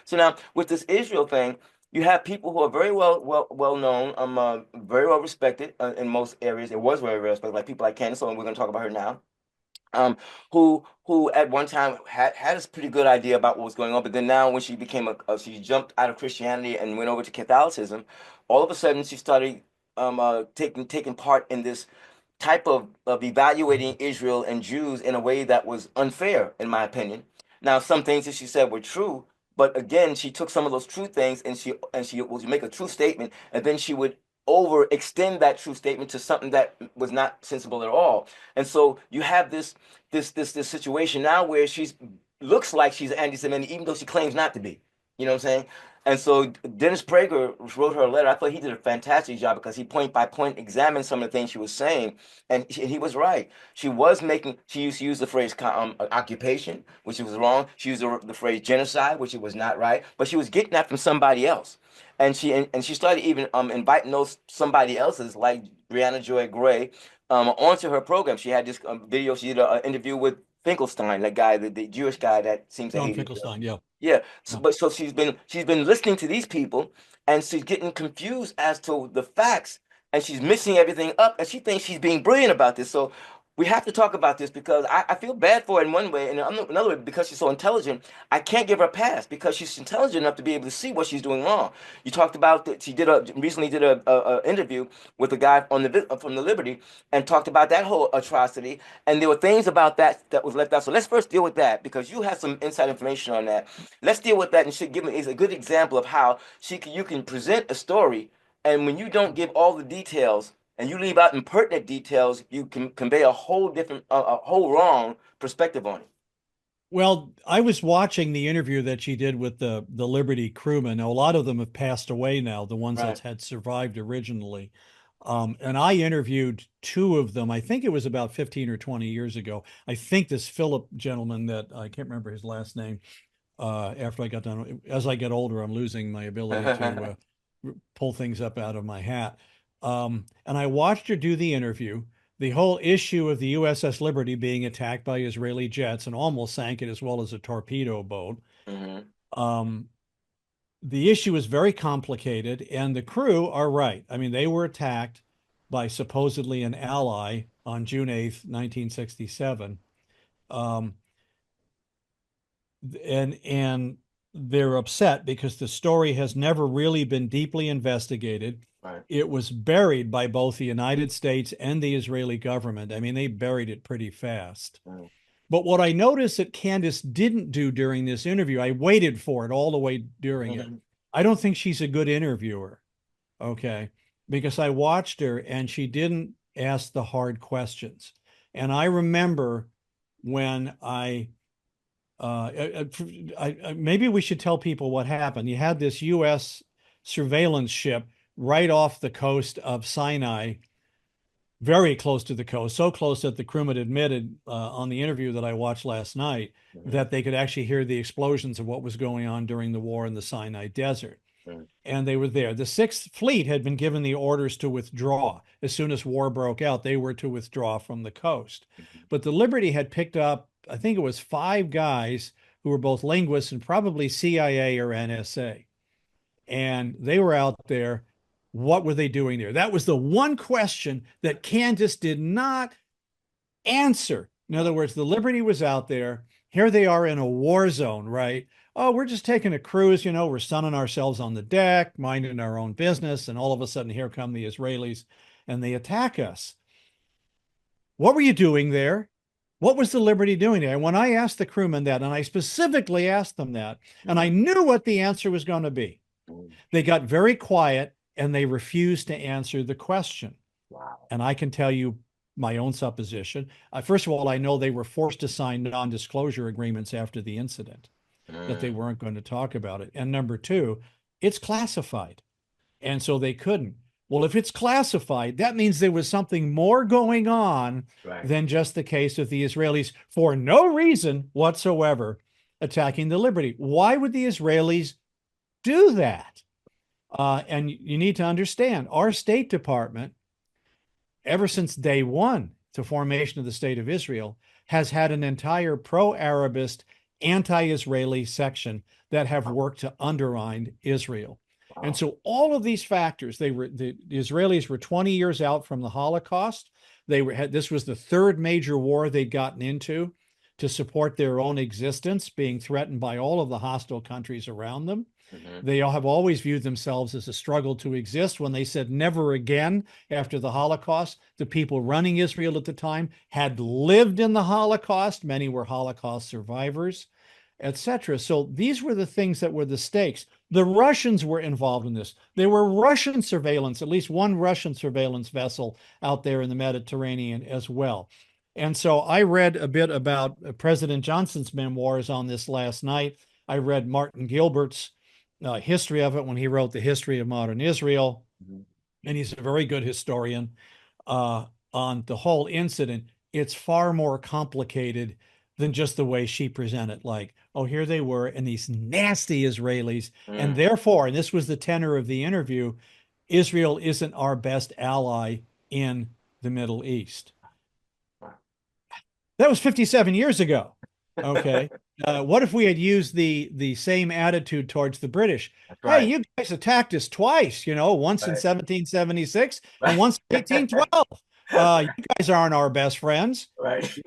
So now with this Israel thing, you have people who are very well known, very well respected in most areas. It was very well respected, like people like Candace Owens, we're going to talk about her now, who at one time had a pretty good idea about what was going on, but then now when she became she jumped out of Christianity and went over to Catholicism, all of a sudden she started taking part in this type of evaluating Israel and Jews in a way that was unfair, in my opinion. Now, some things that she said were true, but again, she took some of those true things and she would make a true statement, and then she would overextend that true statement to something that was not sensible at all. And so you have this situation now where she's looks like she's anti-Semitic, even though she claims not to be. You know what I'm saying? And so Dennis Prager wrote her a letter. I thought he did a fantastic job because he point by point examined some of the things she was saying, and he was right. She used to use the phrase occupation, which was wrong. She used the phrase genocide, which it was not right. But she was getting that from somebody else, and she started even inviting those somebody else's like Brianna Joy Gray onto her program. She had this video. She did an interview with Finkelstein, that guy, the Jewish guy that seems to John hate Israel. Finkelstein, yeah. Yeah, so, Yeah. but so she's been listening to these people, and she's getting confused as to the facts, and she's mixing everything up, and she thinks she's being brilliant about this. So we have to talk about this because I feel bad for her in one way, and another way because she's so intelligent, I can't give her a pass because she's intelligent enough to be able to see what she's doing wrong. You talked about that she recently did a interview with a guy on from the Liberty and talked about that whole atrocity, and there were things about that was left out. So let's first deal with that because you have some inside information on that. Let's deal with that, and she give me is a good example of how you can present a story, and when you don't give all the details and you leave out impertinent details, you can convey a whole different, a whole wrong perspective on it. Well, I was watching the interview that she did with the Liberty crewmen. Now, a lot of them have passed away now, the ones that Right. had survived originally. And I interviewed two of them. I think it was about 15 or 20 years ago. I think this Philip gentleman that I can't remember his last name. After I got done, as I get older, I'm losing my ability to pull things up out of my hat. And I watched her do the interview. The whole issue of the USS Liberty being attacked by Israeli jets and almost sank it as well as a torpedo boat. Hmm. Um, the issue is very complicated, and the crew are right. I mean, they were attacked by supposedly an ally on June 8th, 1967. Um, and they're upset because the story has never really been deeply investigated. Right. It was buried by both the United States and the Israeli government. I mean, they buried it pretty fast. Mm. But what I noticed that Candace didn't do during this interview, I waited for it all the way during it. Mhm. I don't think she's a good interviewer, okay? Because I watched her and she didn't ask the hard questions. And I remember when maybe we should tell people what happened. You had this U.S. surveillance ship right off the coast of Sinai, very close to the coast, so close that the crewman admitted on the interview that I watched last night Mhm. that they could actually hear the explosions of what was going on during the war in the Sinai Desert. Mhm. And they were there. The Sixth Fleet had been given the orders to withdraw. As soon as war broke out, they were to withdraw from the coast. But the Liberty had picked up, I think it was five guys who were both linguists and probably CIA or NSA. And they were out there. What were they doing there? That was the one question that Candace did not answer. In other words, the Liberty was out there. Here they are in a war zone, right? Oh, we're just taking a cruise, we're sunning ourselves on the deck, minding our own business. And all of a sudden, here come the Israelis and they attack us. What were you doing there? What was the Liberty doing there? And when I asked the crewmen that, and I specifically asked them that, and I Mhm. knew what the answer was going to be, Mhm. they got very quiet and they refused to answer the question. Wow. And I can tell you my own supposition. First of all, I know they were forced to sign non disclosure agreements after the incident, that they Mm. weren't going to talk about it. And number two, it's classified. And so they couldn't. Well, if it's classified, that means there was something more going on Right. than just the case of the Israelis for no reason whatsoever attacking the Liberty. Why would the Israelis do that? And you need to understand our State Department, ever since day one, the formation of the State of Israel, has had an entire pro Arabist, anti-Israeli section that have worked to undermine Israel. And Wow. so all of these factors, the Israelis were 20 years out from the Holocaust. This was the third major war they'd gotten into to support their own existence, being threatened by all of the hostile countries around them. Hmm. They all have always viewed themselves as a struggle to exist. When they said never again after the Holocaust, the people running Israel at the time had lived in the Holocaust. Many were Holocaust survivors, etc. So these were the things that were the stakes. The Russians were involved in this. There were Russian surveillance, at least one Russian surveillance vessel out there in the Mediterranean as well. And so I read a bit about President Johnson's memoirs on this last night. I read Martin Gilbert's history of it when he wrote The History of Modern Israel. Hmm. And he's a very good historian on the whole incident. It's far more complicated than just the way she presented. Like, oh, here they were, and these nasty Israelis. And Mm. therefore, and this was the tenor of the interview, Israel isn't our best ally in the Middle East. That was 57 years ago. Okay. What if we had used the same attitude towards the British? That's Hey, right. you guys attacked us twice, once in Right. 1776 and Right. once in 1812. You guys aren't our best friends. Right.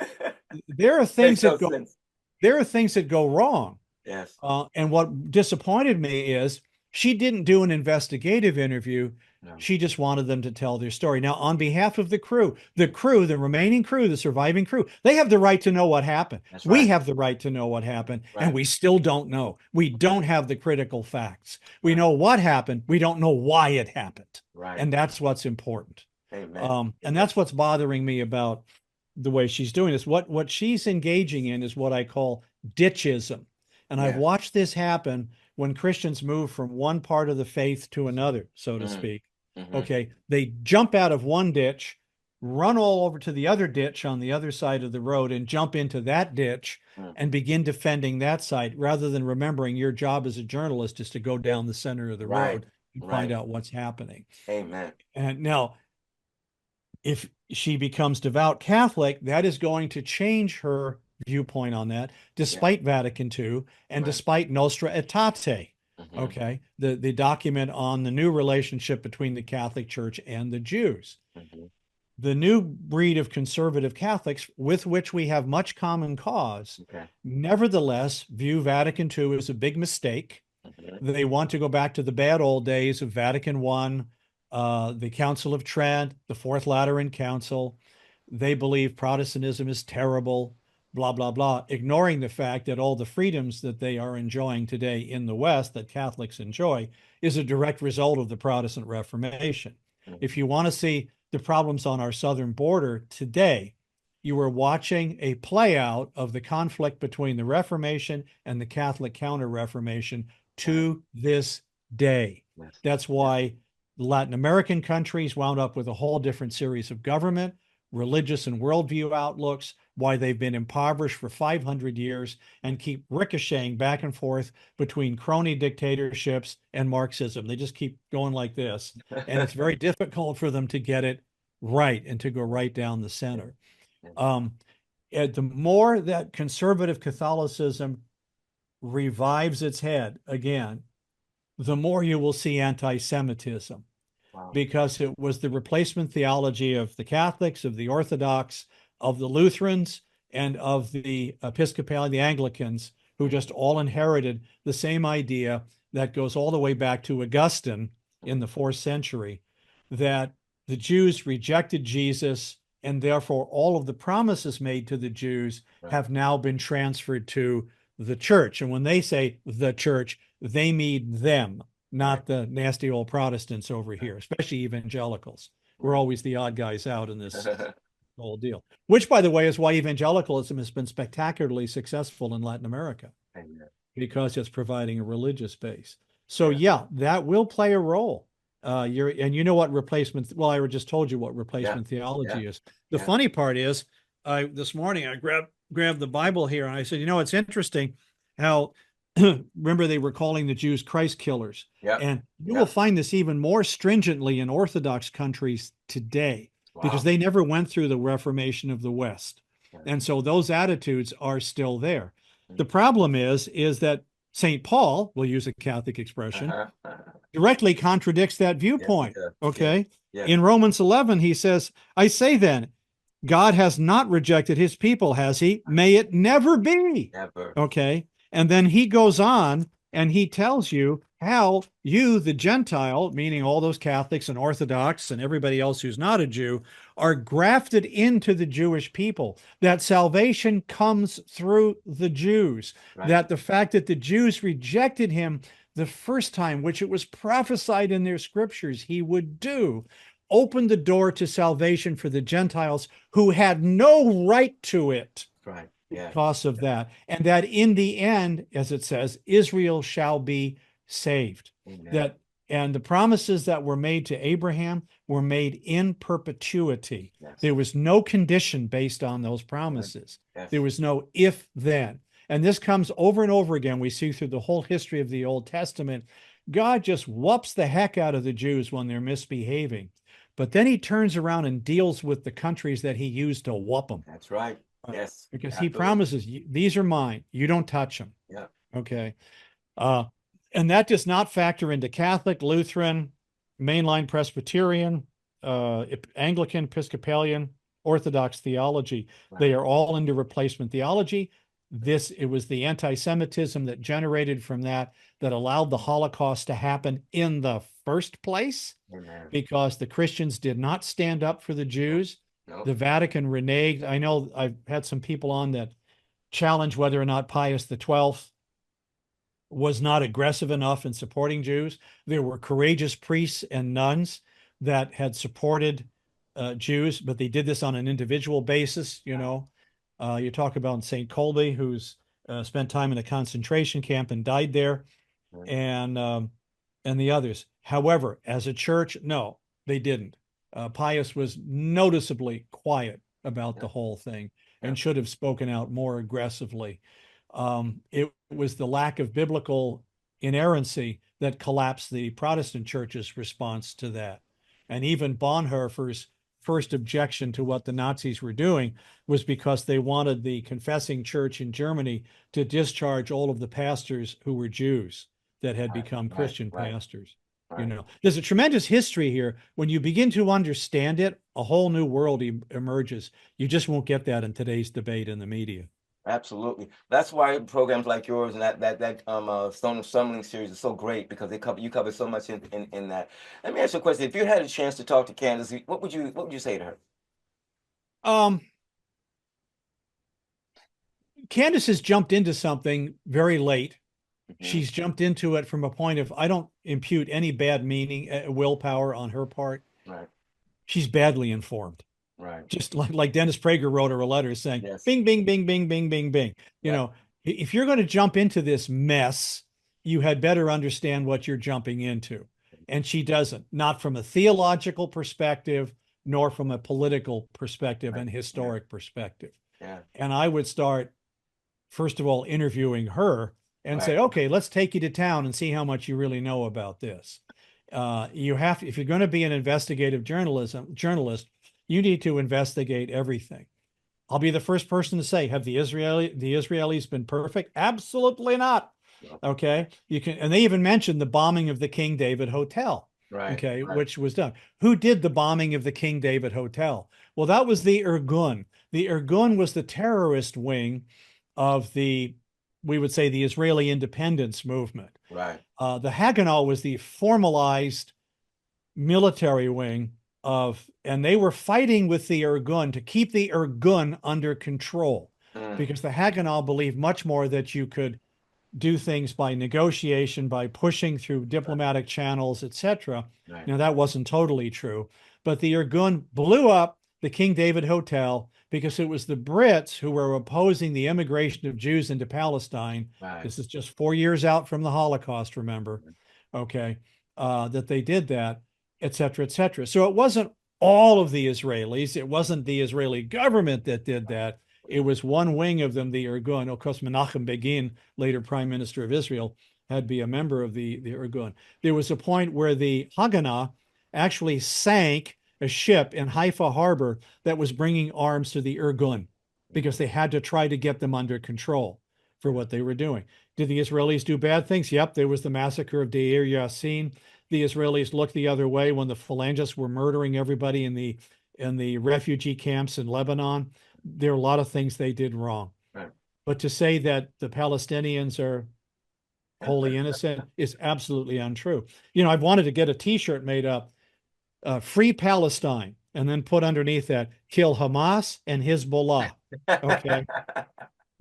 There are things Makes no that go sense. there are things that go wrong. Yes. And what disappointed me is she didn't do an investigative interview. No. She just wanted them to tell their story. Now, on behalf of the remaining crew, the surviving crew, they have the right to know what happened. That's We right. have the right to know what happened, and Right. we still don't know. We don't have the critical facts. We Right. know what happened. We don't know why it happened. Right. And that's what's important. Amen. And that's what's bothering me about the way she's doing this. What she's engaging in is what I call ditchism. And I've Yeah. watched this happen when Christians move from one part of the faith to another, so to Mm. speak. Hmm. Okay, they jump out of one ditch, run all over to the other ditch on the other side of the road, and jump into that ditch Mm. and begin defending that side rather than remembering your job as a journalist is to go down the center of the Right. road and find Right. out what's happening. Amen. And now, if she becomes devout Catholic, that is going to change her viewpoint on that, Yeah. despite Vatican II and Right. despite Nostra Aetate, Hmm. okay, the document on the new relationship between the Catholic Church and the Jews. Hmm. The new breed of conservative Catholics, with which we have much common cause, Okay. nevertheless view Vatican II as a big mistake. Hmm. They want to go back to the bad old days of Vatican I, the Council of Trent, the Fourth Lateran Council. They believe Protestantism is terrible, blah, blah, blah, ignoring the fact that all the freedoms that they are enjoying today in the West, that Catholics enjoy, is a direct result of the Protestant Reformation. If Hmm. you want to see the problems on our southern border today, you are watching a play out of the conflict between the Reformation and the Catholic Counter Reformation Right. to this day. Yes. That's Yes. why Latin American countries wound up with a whole different series of government, religious, and worldview outlooks, why they've been impoverished for 500 years and keep ricocheting back and forth between crony dictatorships and Marxism. They just keep going like this. And it's very difficult for them to get it right and to go right down the center. Yeah. Um, the more that conservative Catholicism revives its head again, the more you will see anti-Semitism, Wow. because it was the replacement theology of the Catholics, of the Orthodox, of the Lutherans, and of the Episcopalian, the Anglicans, who Mm. just all inherited the same idea that goes all the way back to Augustine in the fourth century, that the Jews rejected Jesus, and therefore all of the promises made to the Jews Right. have now been transferred to the church. And when they say the church, they mean them, Right. not the nasty old Protestants over Right. here, especially evangelicals. We're Right. always the odd guys out in this whole deal, which, by the way, is why evangelicalism has been spectacularly successful in Latin America, Amen. because it's providing a religious base. So, Yeah. yeah, that will play a role. You know what replacement, well, I just told you what Yeah. replacement Yeah. theology is. The Yeah. funny part is, this morning I grabbed the Bible here and I said, it's interesting how remember they were calling the Jews Christ killers. Yep. And you will Yep. find this even more stringently in Orthodox countries today, because Wow. they never went through the Reformation of the West. Yeah. And so those attitudes are still there. The problem is that St. Paul, we'll use a Catholic expression, Uh-huh. Uh-huh. directly contradicts that Yes, he viewpoint. does. Yes. Okay. Yes. In Romans 11, he says, I say then, God has not rejected his people, has he? May it never be. Never. Okay. And then he goes on and he tells you how you, the Gentile, meaning all those Catholics and Orthodox and everybody else who's not a Jew, are grafted into the Jewish people, that salvation comes through the Jews, Right. that the fact that the Jews rejected him the first time, which it was prophesied in their scriptures he would do, opened the door to salvation for the Gentiles who had no right to it Right. Yeah. because of that. And that in the end, as it says, Israel shall be saved. Amen. That and the promises that were made to Abraham were made in perpetuity. Yes. There was no condition based on those Right. promises. Yes. There was no if then. And this comes over and over again. We see through the whole history of the Old Testament. God just whoops the heck out of the Jews when they're misbehaving. But then he turns around and deals with the countries that he used to whoop them. That's right. Yes. Because he Absolutely. promises, these are mine. You don't touch them. Yeah. Okay. Uh, and that does not factor into Catholic, Lutheran, mainline Presbyterian, Anglican, Episcopalian, Orthodox theology. Right. They are all into replacement theology. It was the anti-Semitism that generated from that allowed the Holocaust to happen in the first place Amen. because the Christians did not stand up for the Nope. Jews. Nope. The Vatican reneged. I know I've had some people on that challenge whether or not Pius XII was not aggressive enough in supporting Jews. There were courageous priests and nuns that had supported Jews, but they did this on an individual basis. You talk about St. Colby, who's spent time in a concentration camp and died there, Right. and the others. However, as a church, no, they didn't. Pius was noticeably quiet about Yeah. the whole thing Yeah. and should have spoken out more aggressively. It was the lack of biblical inerrancy that collapsed the Protestant church's response to that. And even Bonhoeffer's first objection to what the Nazis were doing was because they wanted the confessing church in Germany to discharge all of the pastors who were Jews that had Right. become Right. Christian Right. pastors. Right. There's a tremendous history here. When you begin to understand it, a whole new world emerges. You just won't get that in today's debate in the media. Absolutely. That's why programs like yours and that Stone of Stumbling series is so great because you cover so much in that. Let me ask you a question. If you had a chance to talk to Candace, what would you say to her? Um, Candace has jumped into something very late. Hmm. She's jumped into it from a point of, I don't impute any bad meaning, willpower on her part. Right. She's badly informed. Right. Just like Dennis Prager wrote her a letter saying, Yes. bing, bing, bing, bing, bing, bing, bing. Yep. If you're going to jump into this mess, you had better understand what you're jumping into. And she doesn't, not from a theological perspective, nor from a political perspective Right. and Yeah. historic perspective. Yeah. And I would start, first of all, interviewing her and Right. say, okay, let's take you to town and see how much you really know about this. You have to, if you're going to be an investigative journalist, you need to investigate everything. I'll be the first person to say, have the Israelis been perfect? Absolutely not. Yep. Okay. And they even mentioned the bombing of the King David Hotel. Right. Okay, Right. which was done. Who did the bombing of the King David Hotel? Well, that was the Irgun. The Irgun was the terrorist wing of we would say, the Israeli independence movement. Right. The Haganah was the formalized military wing and they were fighting with the Irgun to keep the Irgun under control Mm. because the Haganah believed much more that you could do things by negotiation, by pushing through Right. diplomatic channels, etc. Right. Now, that wasn't totally true, but the Irgun blew up the King David Hotel because it was the Brits who were opposing the immigration of Jews into Palestine. Right. This is just 4 years out from the Holocaust, remember? Okay, that they did that, etc., etc. So it wasn't all of the Israelis. It wasn't the Israeli government that did that. It was one wing of them, the Irgun. Of course, Menachem Begin, later Prime Minister of Israel, had to be a member of the Irgun. There was a point where the Haganah actually sank a ship in Haifa harbor that was bringing arms to the Irgun because they had to try to get them under control. for what they were doing. Did the Israelis do bad things? Yep, there was the massacre of Deir Yassin. The Israelis looked the other way when the phalangists were murdering everybody in the refugee camps in Lebanon. There are a lot of things they did wrong. Right. But to say that the Palestinians are wholly innocent is absolutely untrue. You know, I've wanted to get a T-shirt made up, "Free Palestine," and then put underneath that, "Kill Hamas and Hezbollah." Okay,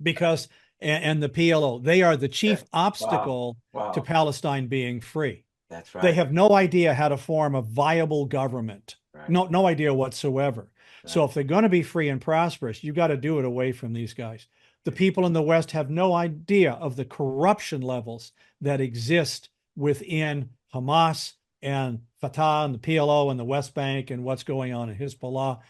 because and the PLO, they are the Yeah. chief Wow. obstacle to Wow. Palestine being free. That's They right. have no idea how to form a viable government. Right. No idea whatsoever. So Right. if they're going to be free and prosperous, you got to do it away from these guys. The people in the West have no idea of the corruption levels that exist within Hamas and Fatah and the PLO and the West Bank and what's going on in Hezbollah.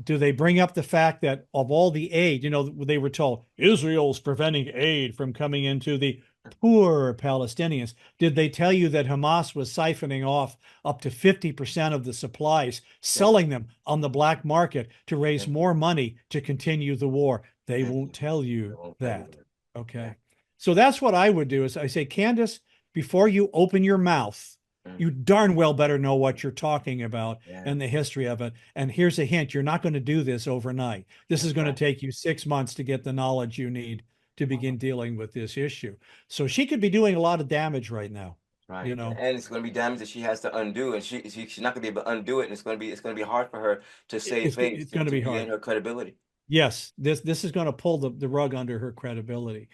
Do they bring up the fact that of all the aid, you know, they were told Israel's preventing aid from coming into the poor Palestinians? Did they tell you that Hamas was siphoning off up to 50% of the supplies, Yeah. selling them on the black market to raise Yeah. more money to continue the war? They Thank won't you. tell I you won't tell you that. that. Yeah. Okay. So that's what I would do is I say, Candace, before you open your mouth, Mm. you darn well better know what you're talking about Yeah. and the history of it. And here's a hint, you're not going to do this overnight. This is That's going to right. take you 6 months to get the knowledge you need to begin dealing with this issue. So she could be doing a lot of damage right now, you Right. know. And it's going to be damage that she has to undo, and she's not going to be able to undo it, and it's going to be hard for her to save face, It's going to to be regain hard. her credibility. Yes, this is going to pull the rug under her credibility.